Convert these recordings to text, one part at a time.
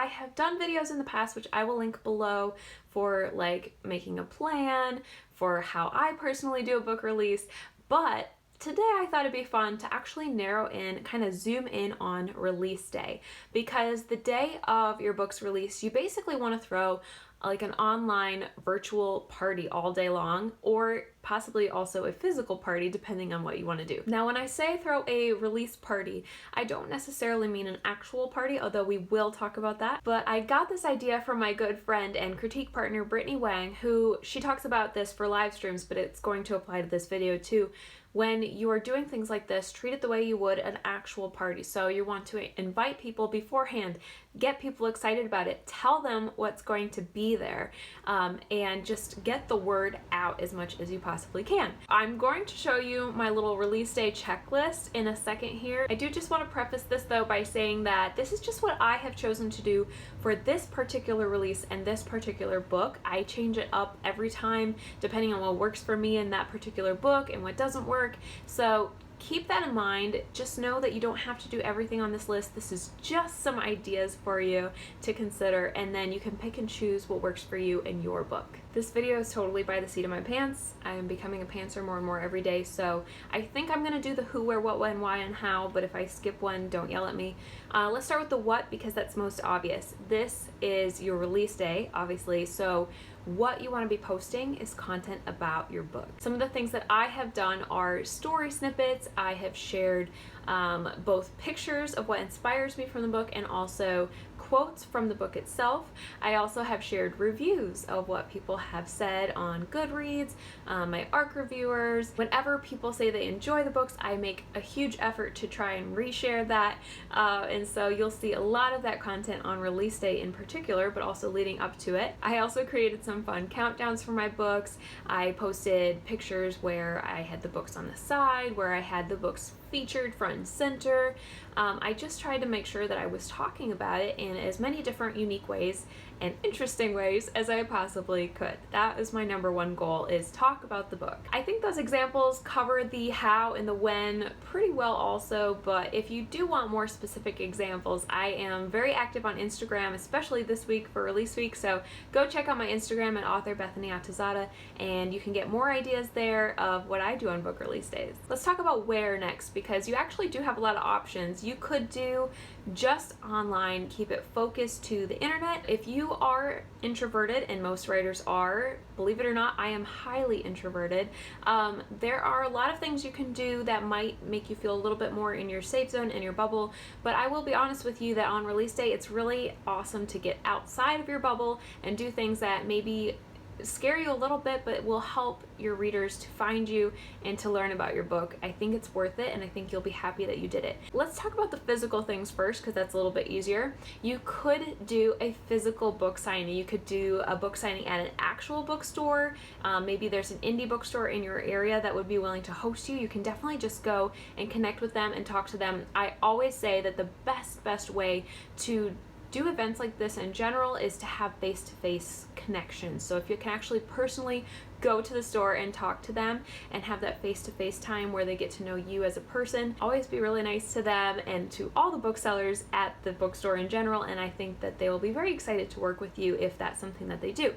I have done videos in the past, which I will link below, for like making a plan, for how I personally do a book release, but today I thought it'd be fun to actually narrow in, kind of zoom in on release day, because the day of your book's release, you basically want to throw like an online virtual party all day long, or possibly also a physical party depending on what you want to do. Now, when I say throw a release party, I don't necessarily mean an actual party, although we will talk about that. But I got this idea from my good friend and critique partner Bethany Wang, who she talks about this for live streams, but it's going to apply to this video too. When you are doing things like this, treat it the way you would an actual party. So you want to invite people beforehand, get people excited about it, tell them what's going to be there, and just get the word out as much as you possibly can. I'm going to show you my little release day checklist in a second here. I do just want to preface this though by saying that this is just what I have chosen to do for this particular release and this particular book. I change it up every time depending on what works for me in that particular book and what doesn't work. So keep that in mind. Just know that you don't have to do everything on this list. This is just some ideas for you to consider, and then you can pick and choose what works for you in your book. This video is totally by the seat of my pants. I am becoming a pantser more and more every day, so I think I'm gonna do the who, where, what, when, why, and how, but if I skip one, don't yell at me. Let's start with the what, because that's most obvious. This is your release day, obviously, so what you want to be posting is content about your book. Some of the things that I have done are story snippets. I have shared both pictures of what inspires me from the book and also quotes from the book itself. I also have shared reviews of what people have said on Goodreads, my ARC reviewers. Whenever people say they enjoy the books, I make a huge effort to try and reshare that, and so you'll see a lot of that content on release day in particular, but also leading up to it. I also created some fun countdowns for my books. I posted pictures where I had the books on the side, where I had the books featured front and center. I just tried to make sure that I was talking about it in as many different unique ways and interesting ways as I possibly could. That is my number one goal, is talk about the book. I think those examples cover the how and the when pretty well also, but if you do want more specific examples, I am very active on Instagram, especially this week for release week, so go check out my Instagram at author Bethany Atazadeh, and you can get more ideas there of what I do on book release days. Let's talk about where next, because you actually do have a lot of options. You could do just online, keep it focused to the internet. If you are introverted, and most writers are, believe it or not, I am highly introverted, there are a lot of things you can do that might make you feel a little bit more in your safe zone, in your bubble, but I will be honest with you that on release day it's really awesome to get outside of your bubble and do things that maybe scare you a little bit, but will help your readers to find you and to learn about your book. I think it's worth it, and I think you'll be happy that you did it. Let's talk about the physical things first, because that's a little bit easier. You could do a physical book signing. You could do a book signing at an actual bookstore. Maybe there's an indie bookstore in your area that would be willing to host you. You can definitely just go and connect with them and talk to them. I always say that the best way to do events like this in general is to have face-to-face connections. So if you can actually personally go to the store and talk to them and have that face-to-face time where they get to know you as a person, always be really nice to them and to all the booksellers at the bookstore in general, and I think that they will be very excited to work with you if that's something that they do.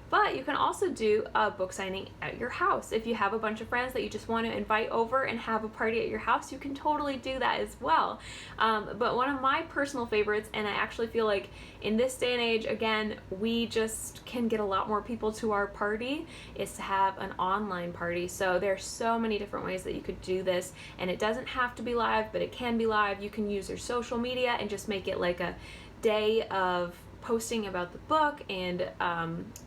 But you can also do a book signing at your house. If you have a bunch of friends that you just want to invite over and have a party at your house, you can totally do that as well. But one of my personal favorites, and I actually feel like in this day and age, again, we just can get a lot more people to our party, is to have an online party. So there's so many different ways that you could do this, and it doesn't have to be live, but it can be live. You can use your social media and just make it like a day of posting about the book and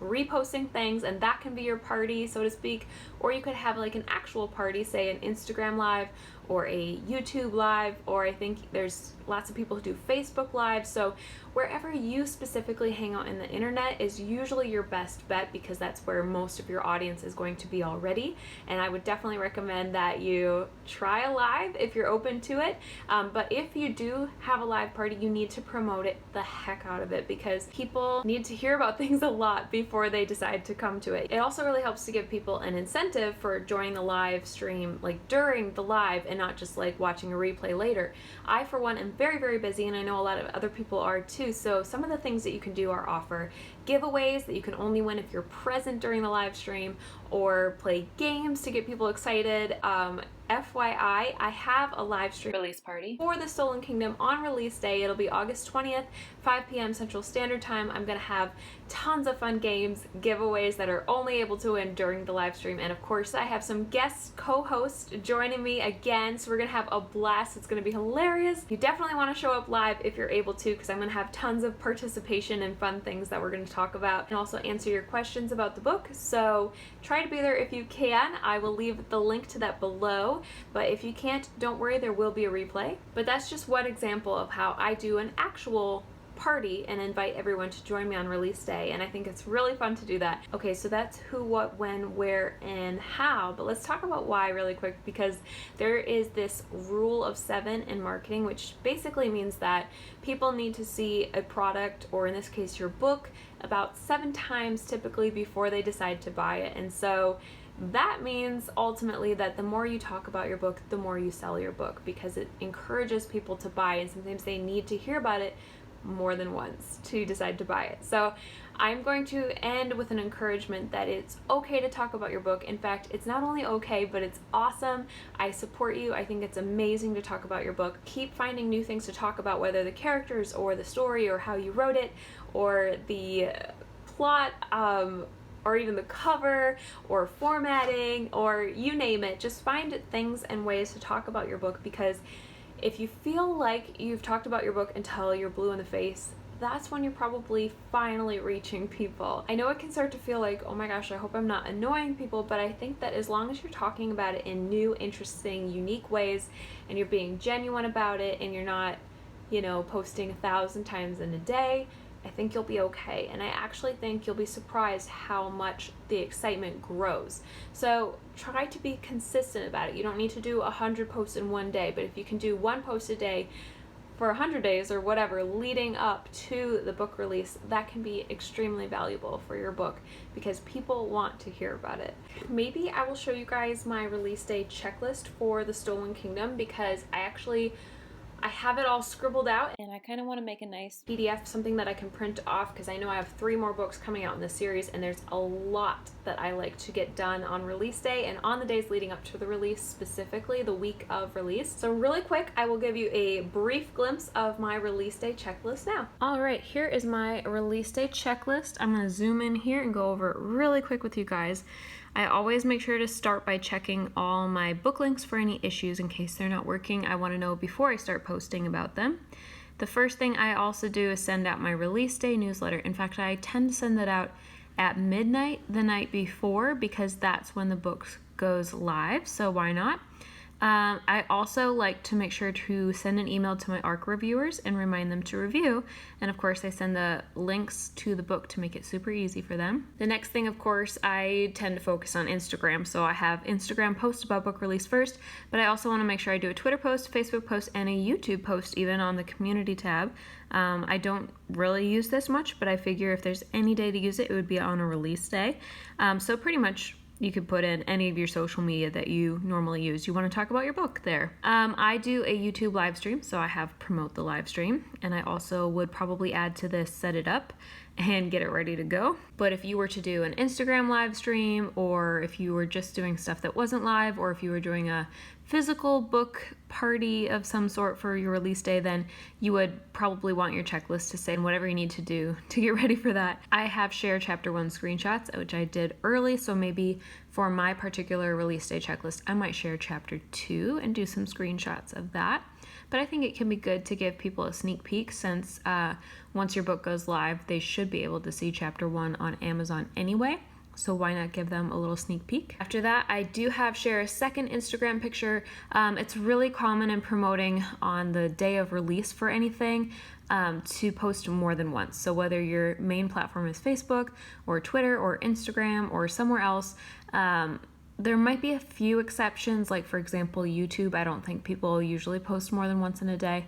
reposting things, and that can be your party, so to speak. Or you could have like an actual party, say an Instagram live or a YouTube live, or I think there's lots of people who do Facebook live. So wherever you specifically hang out in the internet is usually your best bet, because that's where most of your audience is going to be already. And I would definitely recommend that you try a live if you're open to it. But if you do have a live party, you need to promote it the heck out of it, because people need to hear about things a lot before they decide to come to it. It also really helps to give people an incentive for joining the live stream like during the live and not just like watching a replay later. I, for one, am very, very busy, and I know a lot of other people are too. So some of the things that you can do are offer giveaways that you can only win if you're present during the live stream, or play games to get people excited. FYI, I have a live stream release party for the Stolen Kingdom on release day. It'll be August 20th, 5 p.m. Central Standard Time. I'm gonna have tons of fun games, giveaways that are only able to win during the live stream, and of course I have some guest co-hosts joining me again, so we're gonna have a blast. It's gonna be hilarious. You definitely want to show up live if you're able to, because I'm gonna have tons of participation and fun things that we're gonna talk about, and also answer your questions about the book. So try to be there if you can. I will leave the link to that below, but if you can't, don't worry, there will be a replay. But that's just one example of how I do an actual party and invite everyone to join me on release day, and I think it's really fun to do that. Okay, so that's who, what, when, where, and how, but let's talk about why really quick, because there is this rule of 7 in marketing, which basically means that people need to see a product, or in this case your book, about 7 times typically before they decide to buy it. And so that means ultimately that the more you talk about your book, the more you sell your book, because it encourages people to buy, and sometimes they need to hear about it more than once to decide to buy it. So I'm going to end with an encouragement that it's okay to talk about your book. In fact, it's not only okay, but it's awesome. I support you. I think it's amazing to talk about your book. Keep finding new things to talk about, whether the characters or the story or how you wrote it or the plot, or even the cover or formatting, or you name it. Just find things and ways to talk about your book, because if you feel like you've talked about your book until you're blue in the face, that's when you're probably finally reaching people. I know it can start to feel like, oh my gosh, I hope I'm not annoying people, but I think that as long as you're talking about it in new, interesting, unique ways, and you're being genuine about it, and you're not, you know, posting 1,000 times in a day, I think you'll be okay. And I actually think you'll be surprised how much the excitement grows. So try to be consistent about it. You don't need to do 100 posts in one day, but if you can do 1 post a day for 100 days or whatever leading up to the book release, that can be extremely valuable for your book, because people want to hear about it. Maybe I will show you guys my release day checklist for the Stolen Kingdom, because I have it all scribbled out, and I kind of want to make a nice PDF, something that I can print off, because I know I have 3 more books coming out in this series, and there's a lot that I like to get done on release day and on the days leading up to the release, specifically the week of release. So really quick, I will give you a brief glimpse of my release day checklist now. All right, here is my release day checklist. I'm going to zoom in here and go over it really quick with you guys. I always make sure to start by checking all my book links for any issues in case they're not working. I want to know before I start posting about them. The first thing I also do is send out my release day newsletter. In fact, I tend to send that out at midnight the night before, because that's when the book goes live, so why not? I also like to make sure to send an email to my ARC reviewers and remind them to review. And of course, I send the links to the book to make it super easy for them. The next thing, of course, I tend to focus on Instagram. So I have Instagram posts about book release first, but I also want to make sure I do a Twitter post, Facebook post, and a YouTube post even on the community tab. I don't really use this much, but I figure if there's any day to use it, it would be on a release day. So pretty much you could put in any of your social media that you normally use. You want to talk about your book there. I do a YouTube live stream, so I have promote the live stream, and I also would probably add to this set it up and get it ready to go. But if you were to do an Instagram live stream, or if you were just doing stuff that wasn't live, or if you were doing a physical book party of some sort for your release day, then you would probably want your checklist to say whatever you need to do to get ready for that. I have shared chapter 1 screenshots, which I did early, so maybe for my particular release day checklist, I might share chapter 2 and do some screenshots of that. But I think it can be good to give people a sneak peek, since once your book goes live, they should be able to see chapter 1 on Amazon anyway. So why not give them a little sneak peek? After that, I do have share a second Instagram picture. It's really common in promoting on the day of release for anything to post more than once. So whether your main platform is Facebook or Twitter or Instagram or somewhere else, there might be a few exceptions, like for example, YouTube. I don't think people usually post more than once in a day.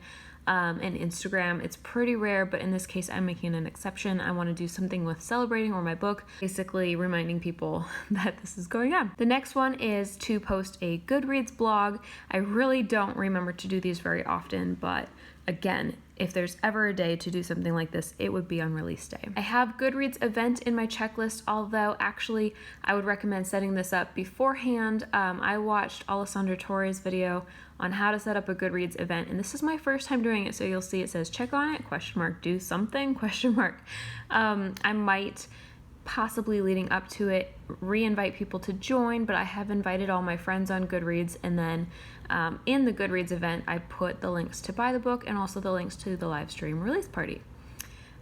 And Instagram, it's pretty rare, but in this case, I'm making an exception. I want to do something with celebrating or my book, basically reminding people that this is going on. The next one is to post a Goodreads blog. I really don't remember to do these very often, but again, if there's ever a day to do something like this, it would be on release day. I have Goodreads event in my checklist, although actually I would recommend setting this up beforehand. I watched Alessandra Torre's video on how to set up a Goodreads event, and this is my first time doing it, so you'll see it says check on it, question mark, do something, question mark. I might possibly leading up to it re-invite people to join, but I have invited all my friends on Goodreads, and then in the Goodreads event I put the links to buy the book and also the links to the live stream release party.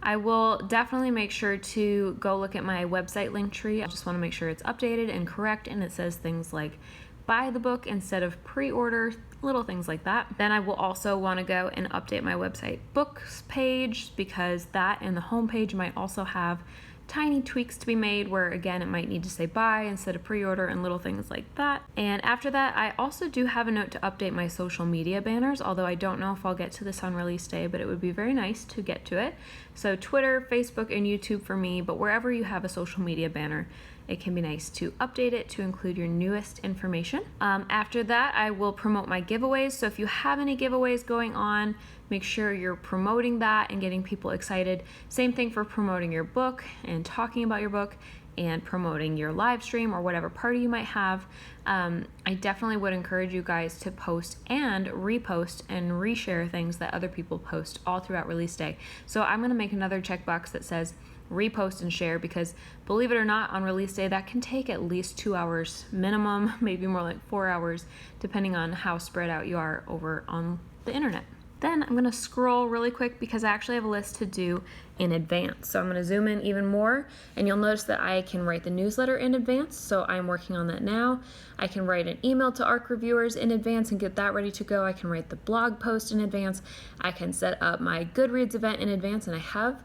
I will definitely make sure to go look at my website link tree. I just want to make sure it's updated and correct, and it says things like buy the book instead of pre-order, little things like that. Then I will also want to go and update my website books page, because that and the homepage might also have tiny tweaks to be made where, again, it might need to say buy instead of pre-order and little things like that. And after that, I also do have a note to update my social media banners, although I don't know if I'll get to this on release day, but it would be very nice to get to it. So Twitter, Facebook, and YouTube for me, but wherever you have a social media banner, it can be nice to update it to include your newest information. After that, I will promote my giveaways. So if you have any giveaways going on, make sure you're promoting that and getting people excited. Same thing for promoting your book and talking about your book and promoting your live stream or whatever party you might have. I definitely would encourage you guys to post and repost and reshare things that other people post all throughout release day. So I'm gonna make another checkbox that says repost and share, because believe it or not, on release day that can take at least 2 hours minimum, maybe more like 4 hours, depending on how spread out you are over on the internet. Then I'm gonna scroll really quick because I actually have a list to do in advance. So I'm gonna zoom in even more, and you'll notice that I can write the newsletter in advance, so I'm working on that now. I can write an email to ARC reviewers in advance and get that ready to go. I can write the blog post in advance. I can set up my Goodreads event in advance, and I have.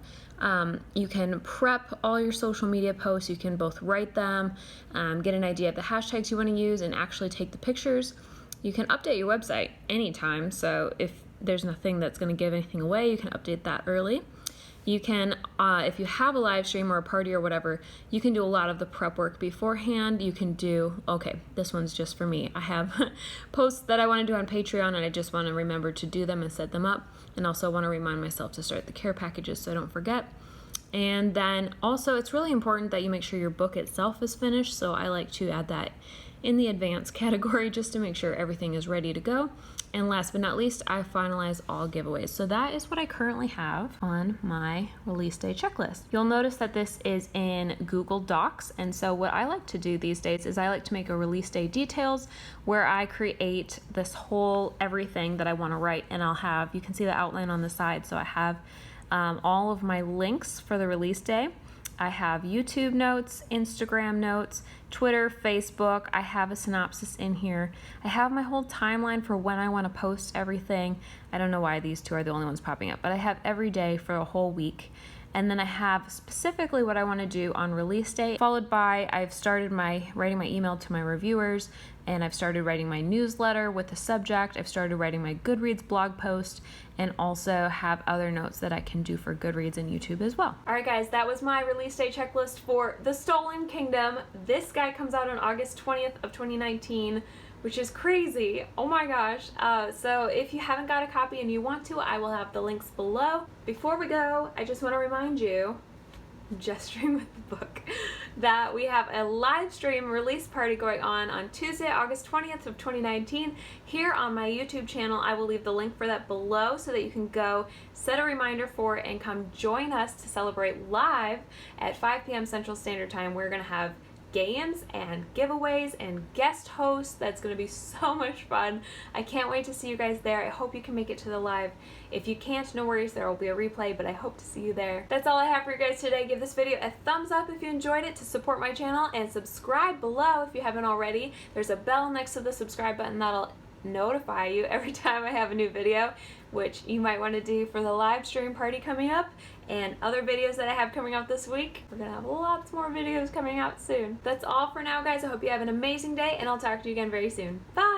You can prep all your social media posts. You can both write them, get an idea of the hashtags you want to use, and actually take the pictures. You can update your website anytime, so if there's nothing that's going to give anything away, you can update that early. You can, if you have a live stream or a party or whatever, you can do a lot of the prep work beforehand. You can do, okay, this one's just for me. I have posts that I want to do on Patreon, and I just want to remember to do them and set them up, and also want to remind myself to start the care packages so I don't forget. And then also, it's really important that you make sure your book itself is finished, so I like to add that in the advanced category just to make sure everything is ready to go. And last but not least, I finalize all giveaways. So that is what I currently have on my release day checklist. You'll notice that this is in Google Docs, and so what I like to do these days is I like to make a release day details where I create this whole everything that I want to write, and I'll have, you can see the outline on the side, so I have all of my links for the release day. I have YouTube notes, Instagram notes, Twitter, Facebook. I have a synopsis in here. I have my whole timeline for when I want to post everything. I don't know why these two are the only ones popping up, but I have every day for a whole week. And then I have specifically what I want to do on release day, followed by I've started writing my email to my reviewers, and I've started writing my newsletter with the subject. I've started writing my Goodreads blog post, and also have other notes that I can do for Goodreads and YouTube as well. All right, guys, that was my release day checklist for The Stolen Kingdom. This guy comes out on August 20th of 2019. Which is crazy. Oh my gosh. So if you haven't got a copy and you want to, I will have the links below. Before we go, I just want to remind you, gesturing with the book, that we have a live stream release party going on Tuesday, August 20th of 2019 here on my YouTube channel. I will leave the link for that below so that you can go set a reminder for it and come join us to celebrate live at 5 p.m. Central Standard Time. We're going to have games and giveaways and guest hosts. That's going to be so much fun. I can't wait to see you guys there. I hope you can make it to the live. If you can't, no worries, there will be a replay, but I hope to see you there. That's all I have for you guys today. Give this video a thumbs up if you enjoyed it to support my channel, and subscribe below if you haven't already. There's a bell next to the subscribe button that'll notify you every time I have a new video, which you might want to do for the live stream party coming up and other videos that I have coming out this week. We're gonna have lots more videos coming out soon. That's all for now, guys. I hope you have an amazing day, and I'll talk to you again very soon. Bye!